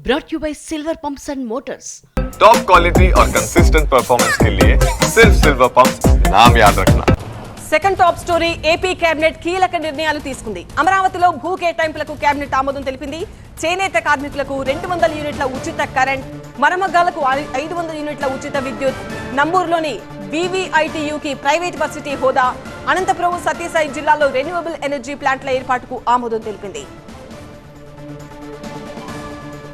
brought you by Silver Pumps and Motors. Top quality और consistent performance के लिए सिर्फ सिल्वर पंप्स नाम याद रखना. Second top story AP cabinet కీలక నిర్ణయాలు తీసుకుంది. అమరావతిలో భూ కేటాయింపులకు కేబినెట్ ఆమోదం తెలిపింది. చేనేత కార్మికులకు 200 యూనిట్ల ఉచిత కరెంట్, మరమగ్గాలకు 500 యూనిట్ల ఉచిత విద్యుత్, నంబూరులోని వివిఐటియుకి ప్రైవేట్ వర్సిటీ హోదా, అనంతపురం సత్యసాయి జిల్లాలో రెన్యూవబుల్ ఎనర్జీ ప్లాంట్ల ఏర్పాటుకు ఆమోదం తెలిపింది.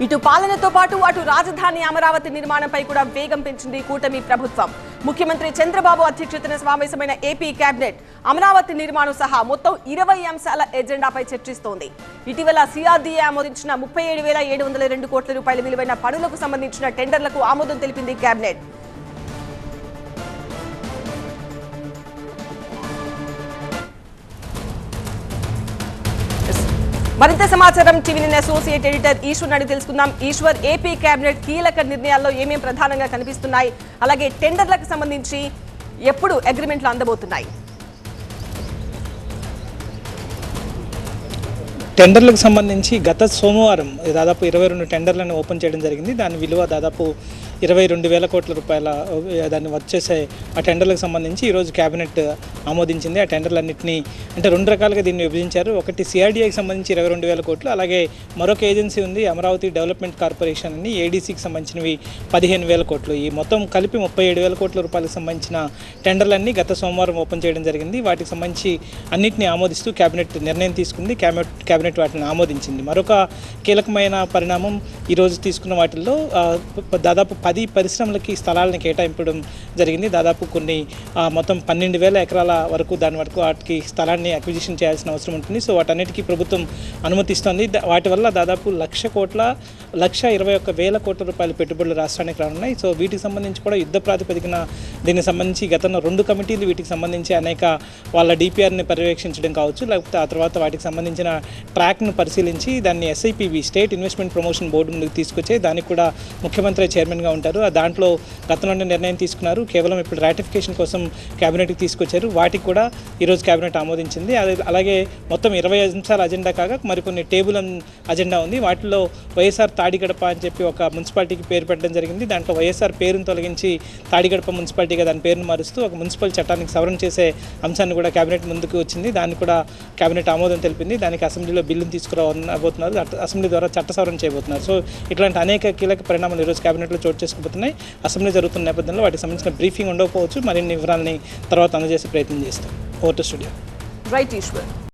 ఇటు పాలనతో పాటు అటు రాజధాని అమరావతి నిర్మాణంపై కూడా వేగం పెంచింది కూటమి ప్రభుత్వం. ముఖ్యమంత్రి చంద్రబాబు అధ్యక్షతన సమావేశమైన ఏపీ కేబినెట్ అమరావతి నిర్మాణం సహా మొత్తం 20 అంశాల ఎజెండాపై చర్చిస్తోంది. ఇటీవల సిఆర్డీఏ ఆమోదించిన 37,702 కోట్ల రూపాయల విలువైన పనులకు సంబంధించిన టెండర్లకు ఆమోదం తెలిపింది కేబినెట్. మరింత సమాచారం టీవీ నిన్న అసోసియేట్ ఎడిటర్ ఈశ్వర్ అడిగి తెలుసుకుందాం. ఈశ్వర్, ఏపీ కేబినెట్ కీలక నిర్ణయాల్లో ఏమేం ప్రధానంగా కనిపిస్తున్నాయి, అలాగే టెండర్లకు సంబంధించి ఎప్పుడు అగ్రిమెంట్లు అందబోతున్నాయి? టెండర్లకు సంబంధించి గత సోమవారం దాదాపు 22 టెండర్లను ఓపెన్ చేయడం జరిగింది. దాని విలువ దాదాపు 22,000 కోట్ల రూపాయల దాన్ని వచ్చేసే ఆ టెండర్లకు సంబంధించి ఈరోజు కేబినెట్ ఆమోదించింది. ఆ టెండర్లన్నింటినీ అంటే 2 రకాలుగా దీన్ని విభజించారు. ఒకటి సిఆర్డీఐకి సంబంధించి 22,000 కోట్లు, అలాగే మరొక ఏజెన్సీ ఉంది అమరావతి డెవలప్మెంట్ కార్పొరేషన్ అని, ఏడీసీకి సంబంధించినవి 15,000 కోట్లు. ఈ మొత్తం కలిపి 37,000 కోట్ల రూపాయలకు సంబంధించిన టెండర్లన్నీ గత సోమవారం ఓపెన్ చేయడం జరిగింది. వాటికి సంబంధించి అన్నింటినీ ఆమోదిస్తూ కేబినెట్ నిర్ణయం తీసుకుంది. కేబినెట్ వాటిని ఆమోదించింది. మరొక కీలకమైన పరిణామం ఈరోజు తీసుకున్న వాటిల్లో దాదాపు 10 పరిశ్రమలకి స్థలాలను కేటాయించడం జరిగింది. దాదాపు కొన్ని మొత్తం 12,000 ఎకరాల వరకు వాటికి స్థలాన్ని అక్విజిషన్ చేయాల్సిన అవసరం ఉంటుంది. సో వాటన్నిటికీ ప్రభుత్వం అనుమతిస్తుంది. వాటి వల్ల దాదాపు 1,21,000 కోట్ల రూపాయల పెట్టుబడులు రాష్ట్రానికి రానున్నాయి. సో వీటికి సంబంధించి కూడా యుద్ధ ప్రాతిపదికన దీనికి సంబంధించి గతంలో 2 కమిటీలు వీటికి సంబంధించి అనేక వాళ్ళ డిపిఆర్ని పర్యవేక్షించడం కావచ్చు, లేకపోతే ఆ తర్వాత వాటికి సంబంధించిన ట్రాక్ను పరిశీలించి దాన్ని SIPB state investment promotion board ముందుకు తీసుకొచ్చే దానికి కూడా ముఖ్యమంత్రి చైర్మన్గా ఉంటారు. దాంట్లో గతంలోనే నిర్ణయం తీసుకున్నారు. కేవలం ఇప్పుడు రాటిఫికేషన్ కోసం కేబినెట్కి తీసుకొచ్చారు. వాటికి కూడా ఈరోజు కేబినెట్ ఆమోదించింది. అలాగే మొత్తం 20 అంశాల అజెండా కాగా మరికొన్ని టేబుల్ అజెండా ఉంది. వాటిలో వైఎస్ఆర్ తాడిగడప అని చెప్పి ఒక మున్సిపాలిటీకి పేరు పెట్టడం జరిగింది. దాంట్లో వైఎస్ఆర్ పేరును తొలగించి తాడిగడప మున్సిపాలిటీగా దాని పేరును మారుస్తూ ఒక మున్సిపల్ చట్టానికి సవరణ చేసే అంశాన్ని కూడా కేబినెట్ ముందుకు వచ్చింది. దాన్ని కూడా కేబినెట్ ఆమోదం తెలిపింది. దానికి అసెంబ్లీలో బిల్లును తీసుకురాబోతున్నారు. అసెంబ్లీ ద్వారా చట్ట సవరణ చేయబోతున్నారు. సో ఇట్లాంటి అనేక కీలక పరిణామాలు ఈరోజు కేబినెట్లో చోటు చేసుకోబోతున్నాయి. అసెంబ్లీ జరుగుతున్న నేపథ్యంలో వాటికి సంబంధించిన బ్రీఫింగ్ ఉండకపోవచ్చు. మరిన్ని వివరాలని తర్వాత అందజేసే ప్రయత్నం చేస్తాం. Over to studio. Right Eshwar.